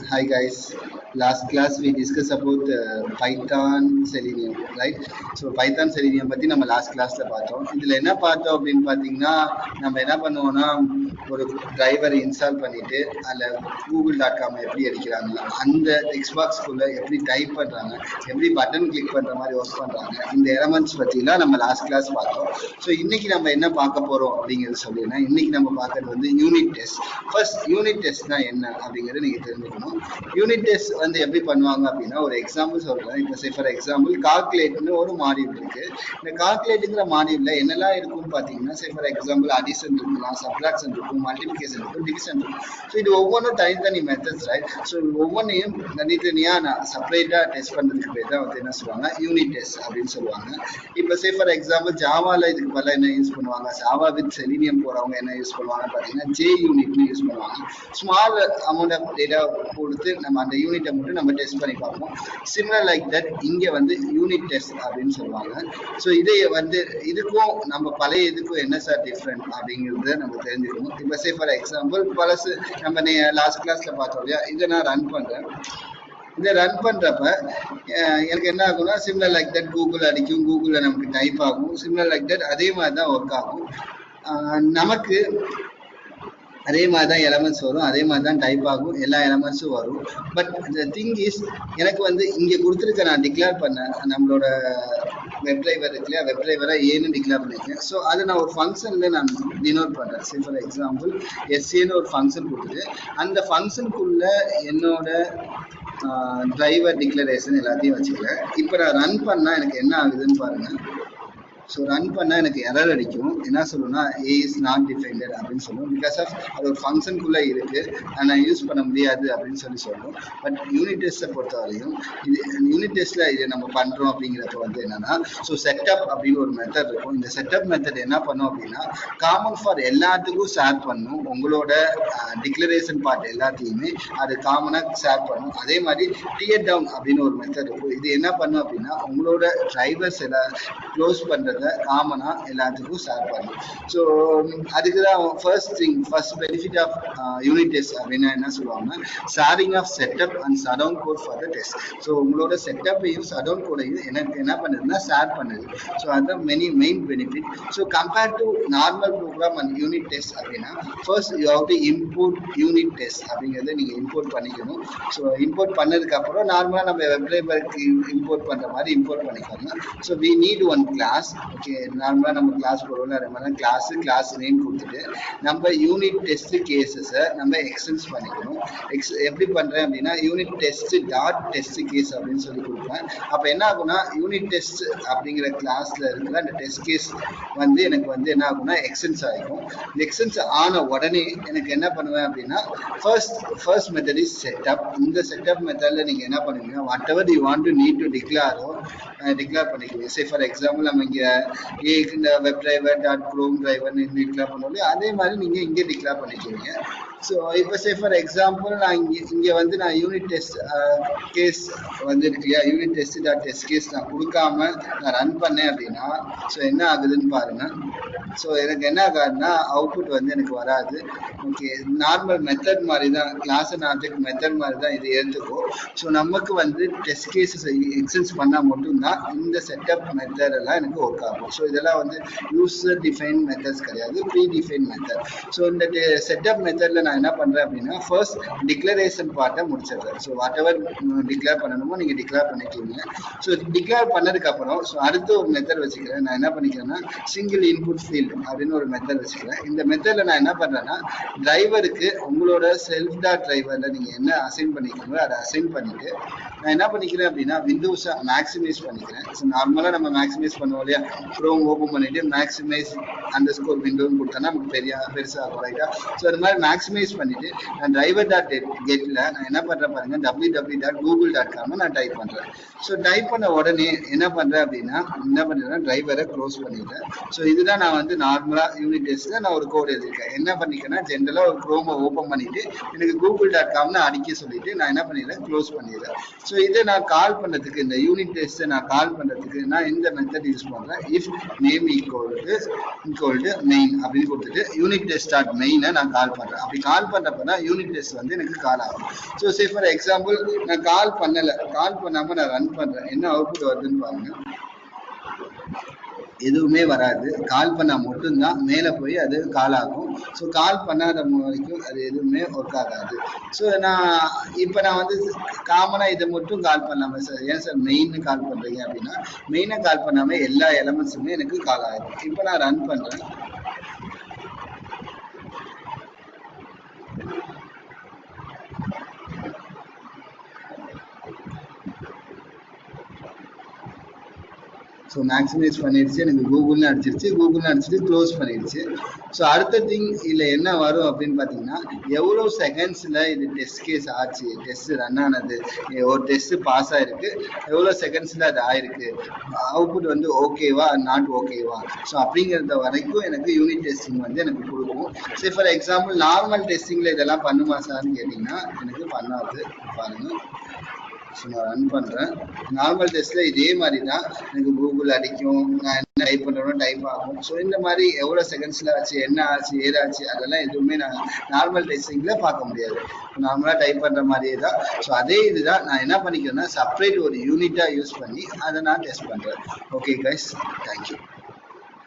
Hi guys. Last class we discussed about Python, Selenium, right? So Python, Selenium பத்தி நம்ம last classல பார்த்தோம். இதுல என்ன பார்த்தோம் அப்படின்னு பாத்தீங்கன்னா நம்ம என்ன பண்ணுவோம்னா ஒரு டிரைவர் இன்ஸ்டால் பண்ணிட்டு அதுல google.com எப்படி அடிக்கிறாங்க, அந்த டெக்ஸ்ட் பாக்ஸ்க்குள்ள எப்படி டைப் பண்றாங்க, எப்படி பட்டன் கிளிக் பண்ற மாதிரி ஒர்க் பண்றாங்க, இந்த எலமெண்ட்ஸ் பத்திலாம் நம்ம லாஸ்ட் கிளாஸ் பார்த்தோம். ஸோ இன்னைக்கு நம்ம என்ன பார்க்க போறோம் அப்படிங்கிறது சொல்லிடுறேன். இன்னைக்கு நம்ம பார்க்கறது வந்து யூனிட் டெஸ்ட். ஃபர்ஸ்ட் யூனிட் டெஸ்ட்னா என்ன அப்படிங்கிறது நீங்க தெரிஞ்சுக்கணும். யூனிட் டெஸ்ட் வந்து எப்படி பண்ணுவாங்க அப்படின்னா ஒரு எக்ஸாம்பிள் சொல்றேன். இப்போ சே ஃபார் எக்ஸாம்பிள் கால்குலேட்னு ஒரு மாடியூல் இருக்கு. இந்த கால்குலேட்டுங்கிற மாடியூல்ல என்னெல்லாம் இருக்கும்னு பாத்தீங்கன்னா சே ஃபார் எக்ஸாம்பிள் அடிஷன் இருக்கலாம், சப்ட்ராக்ஷன் இருக்கும், மல்டிபிகேஷன் இருக்கும், டிவிஷன் இருக்கும். ஸோ இது ஒவ்வொன்றும் தனித்தனி மெத்தட்ஸ், ரைட்? ஸோ ஒவ்வொன்றையும் தனித்தனியா நான் செப்பரேட்டா டெஸ்ட் பண்றதுக்கு பேர் தான் வந்து என்ன சொல்லுவாங்க, யூனிட் டெஸ்ட் அப்படின்னு சொல்லுவாங்க. இப்போ சே ஃபார் எக்ஸாம்பிள் ஜாவால இதுக்கு பதிலாக என்ன யூஸ் பண்ணுவாங்க, ஜாவா வித் செலினியம் போறவங்க என்ன யூஸ் பண்ணுவாங்க பாத்தீங்கன்னா ஜே யூனிட்னு யூஸ் பண்ணுவாங்க. ஸ்மால் அமௌண்ட் ஆஃப் டேட்டா கொடுத்து நம்ம அந்த யூனிட்டை மட்டும் நம்ம டெஸ்ட் பண்ணி பார்ப்போம். சிமிலர் லைக் தட் இங்க வந்து யூனிட் டெஸ்ட் அப்படின்னு சொல்லுவாங்க. ஸோ இதை வந்து இதுக்கும் நம்ம பழைய இதுக்கும் என்ன சார் டிஃப்ரெண்ட் அப்படிங்கிறத நம்ம தெரிஞ்சுக்கணும். இப்போ சே ஃபார் எக்ஸாம்பிள் பழசு நம்ம லாஸ்ட் கிளாஸ்ல பார்த்தோம் இல்லையா, இதை நான் ரன் பண்றேன். இதை ரன் பண்றப்ப எனக்கு என்ன ஆகும்னா சிமிலர் லைக் தட் கூகுள் அடிக்கும், கூகுள்ல நமக்கு டைப் ஆகும், சிமிலர் லைக் தட் அதே மாதிரி தான் ஒர்க் ஆகும். நமக்கு அதே மாதிரி தான் எலமெண்ட்ஸ் வரும், அதே மாதிரி தான் டைப் ஆகும், எல்லா எலமெண்ட்ஸும் வரும். பட் த திங் இஸ் எனக்கு வந்து இங்கே கொடுத்துருக்க நான் டிக்ளேர் பண்ணேன் நம்மளோட வெப் டிரைவர் இருக்கு இல்லையா, வெப் டிரைவரை ஏன்னு டிக்ளேர் பண்ணியிருக்கேன். ஸோ அதை நான் ஒரு ஃபங்க்ஷனில் நான் டினோட் பண்ணுறேன். சரி ஃபார் எக்ஸாம்பிள் எஸ்ஏன்னு ஒரு ஃபங்க்ஷன் கொடுத்துட்டு அந்த ஃபங்க்ஷனுக்குள்ள என்னோட டிரைவர் டிக்ளரேஷன் எல்லாத்தையும் வச்சுக்கிறேன். இப்போ நான் ரன் பண்ணால் எனக்கு என்ன ஆகுதுன்னு பாருங்க. ஸோ ரன் பண்ணால் எனக்கு எரர் அடிக்கும். என்ன சொல்லணும்னா ஏ இஸ் நாட் டிஃபைன்டட் அப்படின்னு சொல்லுவோம். பிகாஸ் ஆஃப் அது ஒரு ஃபங்க்ஷனுக்குள்ளே இருக்கு, நான் யூஸ் பண்ண முடியாது அப்படின்னு சொல்லுவோம். பட் யூனிட் டெஸ்ட்டை பொறுத்தவரையும் இது யூனிட் டெஸ்ட்ல இது நம்ம பண்றோம் அப்படிங்கிறப்ப வந்து என்னன்னா ஸோ செட்டப் அப்படின்னு ஒரு மெத்தட் இருக்கும். இந்த செட்டப் மெத்தட் என்ன பண்ணும் அப்படின்னா காமன் ஃபார் எல்லாத்துக்கும் ஷேர் பண்ணும். உங்களோட டிக்ளரேஷன் பார்ட் எல்லாத்தையுமே அது காமனாக ஷேர் பண்ணும். அதே மாதிரி டியர் டவுன் அப்படின்னு ஒரு மெத்தட் இருக்கும். இது என்ன பண்ணும் அப்படின்னா உங்களோட டிரைவர்ஸ் எல்லாம் க்ளோஸ் பண்றது காமனா எல்லாத்துக்கும் ஷேர் பண்ணும். ஸோ அதுக்கு தான் first benefit of unit test அப்படின்னா என்ன சொல்லுவாங்க, sharing of setup and shutdown code for the test. So உங்களோட செட்டப்பையும் ஷட்டவுன் கோடையும் எனக்கு என்ன பண்ணுதுன்னா ஷேர் பண்ணுது. ஸோ அதுதான் main benefit. So compare to normal program and unit test அப்படின்னா first you have to import unit test அப்படிங்கிறத நீங்க இம்போர்ட் பண்ணிக்கணும். ஸோ இம்போர்ட் பண்ணதுக்கு அப்புறம் நார்மலா நம்ம வெப் டிரைவருக்கு இம்போர்ட் பண்ற மாதிரி இம்போர்ட் பண்ணிக்கோங்க. So we need one class. Okay, நார்மலா நம்ம கிளாஸ் போடுவோம், அதே மாதிரி கிளாஸ் நேம் கொடுத்துட்டு நம்ம யூனிட் டெஸ்ட் கேசஸை நம்ம எக்ஸ்டென்ஸ் பண்ணிக்கணும். எப்படி பண்றேன் அப்படின்னா unit test dot test case அப்படின்னு சொல்லி கொடுப்பேன். அப்ப என்ன ஆகும்னா யூனிட் டெஸ்ட் அப்படிங்கிற கிளாஸ்ல இருக்கிற அந்த டெஸ்ட் கேஸ் வந்து எனக்கு வந்து என்ன ஆகும்னா எக்ஸ்டென்ஸ் ஆகிடும். எக்ஸ்டென்ஸ் ஆன உடனே எனக்கு என்ன பண்ணுவேன் அப்படின்னா ஃபர்ஸ்ட் மெத்தட் இஸ் செட்டப். இந்த செட்டப் மெத்தட்ல நீங்க என்ன பண்ணுவீங்க, whatever you want to need to declare பண்ணிக்குவீங்க. சே ஃபார் எக்ஸாம்பிள் நம்ம இங்க இந்த வெப் டிரைவர் டாட் குரோம் டிரைவர்னு டிக்ளேர் பண்ணோம், அதே மாதிரி நீங்க இங்கே டிக்ளேர் பண்ணிக்குவீங்க. ஸோ இப்போ சே ஃபார் எக்ஸாம்பிள் நான் இங்கே வந்து நான் யூனிட் டெஸ்ட் கேஸ் வந்து இருக்கு இல்லையா, unit test dot test case நான் கொடுக்காம நான் ரன் பண்ணேன் அப்படின்னா ஸோ என்ன ஆகுதுன்னு பாருங்க. ஸோ எனக்கு என்ன ஆகாதுன்னா அவுட்புட் வந்து எனக்கு வராது. ஓகே, நார்மல் மெத்தட் மாதிரி தான், கிளாஸ் அண்ட் ஆப்ஜெக்ட் மெத்தட் மாதிரி தான் இது எடுத்துக்கும். ஸோ நமக்கு வந்து டெஸ்ட் கேஸஸ் எக்ஸ்டென்ஸ் பண்ணால் மட்டும்தான் இந்த செட்டப் மெத்தட் எல்லாம் எனக்கு ஒர்க் ஆகும். ஸோ இதெல்லாம் வந்து யூசர் டிஃபைன் மெத்தட்ஸ் கிடையாது, ப்ரீ டிஃபைன் மெத்தட். ஸோ இந்த செட்டப் மெத்தட்ல நான் என்ன பண்றேன் அப்படின்னா ஃபர்ஸ்ட் டிக்ளரேஷன் பார்ட்டை முடிச்சிடுறேன். ஸோ வாட் எவர் டிக்ளேர் பண்ணணுமோ நீங்க டிக்ளேர் பண்ணிக்கிறீங்க. ஸோ டிக்ளேர் பண்ணதுக்கு அப்புறம் ஸோ அடுத்த ஒரு மெத்தட் வச்சுக்கிறேன். நான் என்ன பண்ணிக்கிறேன்னா சிங்கிள் இன்புட் ஃபீல்ட் அப்படின்னு ஒரு மெத்தட் வச்சுக்கிறேன். இந்த மெத்தட்ல நான் என்ன பண்றேன்னா டிரைவருக்கு உங்களோட செல்ஃப் டாட் டிரைவர்ல நீங்க என்ன அசைன் பண்ணிக்கிறீங்களோ அதை அசைன் பண்ணிட்டு நான் என்ன பண்ணிக்கிறேன் அப்படின்னா விண்டோஸை மேக்ஸிமைஸ் பண்ணிக்கிறேன். ஸோ நார்மலா நம்ம மேக்ஸிமைஸ் பண்ணுவோம் இல்லையா, குரோம் ஓப்பன் பண்ணிட்டு மேக்ஸிமைஸ் அண்டர்ஸ்கோர் விண்டோன்னு கொடுத்தோன்னா நமக்கு பெருசா இருக்கும், ரைட்டா? ஸோ அது மாதிரி மேக்ஸிமைஸ் பண்ணிட்டு நான் டிரைவர் டாட் கெட்ல நான் என்ன பண்றேன் பாருங்க, www.google.com நான் டைப் பண்றேன். ஸோ டைப் பண்ண உடனே என்ன பண்றேன் அப்படின்னா என்ன பண்றேன்னா டிரைவரை க்ளோஸ் பண்ணிட்டேன். ஸோ இதுதான் நான் வந்து நார்மலா யூனிட் டெஸ்ட்ல நான் ஒரு கோட் எழுதிருக்கேன். என்ன பண்ணிக்கேன்னா ஜென்ரலா ஒரு குரோமை ஓப்பன் பண்ணிட்டு எனக்கு google.comனு அடிக்க சொல்லிட்டு நான் என்ன பண்ணிடுறேன், க்ளோஸ் பண்ணிடுறேன். ஸோ இதை நான் கால் பண்றதுக்கு, இந்த யூனிட் டெஸ்ட்டை நான் கால் பண்றதுக்கு நான் இந்த மெத்தட் யூஸ் பண்றேன். If name equal to main அப்படின்னு கொடுத்துட்டு யூனிட் டெஸ்ட் டாட் மெயினை நான் கால் பண்றேன். அப்படி கால் பண்றப்ப தான் யூனிட் டெஸ்ட் வந்து எனக்கு கால் ஆகும். ஸோ சே ஃபார் எக்ஸாம்பிள் நான் கால் பண்ணாம நான் ரன் பண்றேன். என்ன அவுட்புட் வருதுன்னு பாருங்க. எதுவுமே வராது. கால் பண்ணா மட்டும்தான் மேலே போய் அது கால் ஆகும். ஸோ கால் பண்ணாத வரைக்கும் அது எதுவுமே ஒர்க் ஆகாது. ஸோ இப்போ நான் வந்து காமனாக இதை மட்டும் கால் பண்ணாமல் சார் ஏன் சார் மெயின்னு கால் பண்ணுறீங்க அப்படின்னா, மெயினை கால் பண்ணாமல் எல்லா எலமெண்ட்ஸுமே எனக்கு கால் ஆகிடும். இப்போ நான் ரன் பண்ணுறேன். ஸோ மேக்ஸிமைஸ் பண்ணிடுச்சு. எனக்கு கூகுள்னு அடிச்சிட்டு க்ளோஸ் பண்ணிடுச்சு. ஸோ அடுத்த திங் இதில் என்ன வரும் அப்படின்னு பார்த்தீங்கன்னா, எவ்வளோ செகண்ட்ஸில் இது டெஸ்ட் கேஸ் ஆச்சு, டெஸ்ட் ரன் ஆனது, ஒரு டெஸ்ட் பாஸ் ஆயிருக்கு, எவ்வளோ செகண்ட்ஸில் அது ஆயிருக்கு, அவுட்புட் வந்து ஓகேவா நாட் ஓகேவா. ஸோ அப்படிங்கிறத வரைக்கும் எனக்கு யூனிட் டெஸ்டிங் வந்து எனக்கு கொடுக்கும். சரி ஃபார் எக்ஸாம்பிள் நார்மல் டெஸ்டிங்கில் இதெல்லாம் பண்ணுமா சார்னு கேட்டிங்கன்னா எனக்கு பண்ணாது. பாருங்க, ஸோ நான் ரன் பண்ணுறேன். நார்மல் டெஸ்ட்டில் இதே மாதிரி தான் எனக்கு கூகுள் அடிக்கும், நான் என்ன டைப் பண்ணுறேனோ டைப் ஆகும். ஸோ இந்த மாதிரி எவ்வளோ செகண்ட்ஸில் ஆச்சு, என்ன ஆச்சு, ஏதாச்சு, அதெல்லாம் எதுவுமே நான் நார்மல் டெஸ்டிங்கில் பார்க்க முடியாது. நார்மலாக டைப் பண்ணுற மாதிரியே தான். ஸோ அதே இதுதான் நான் என்ன பண்ணிக்கிறேன்னா செப்பரேட் ஒரு யூனிட்டாக யூஸ் பண்ணி அதை நான் டெஸ்ட் பண்ணுறேன். Okay guys, thank you.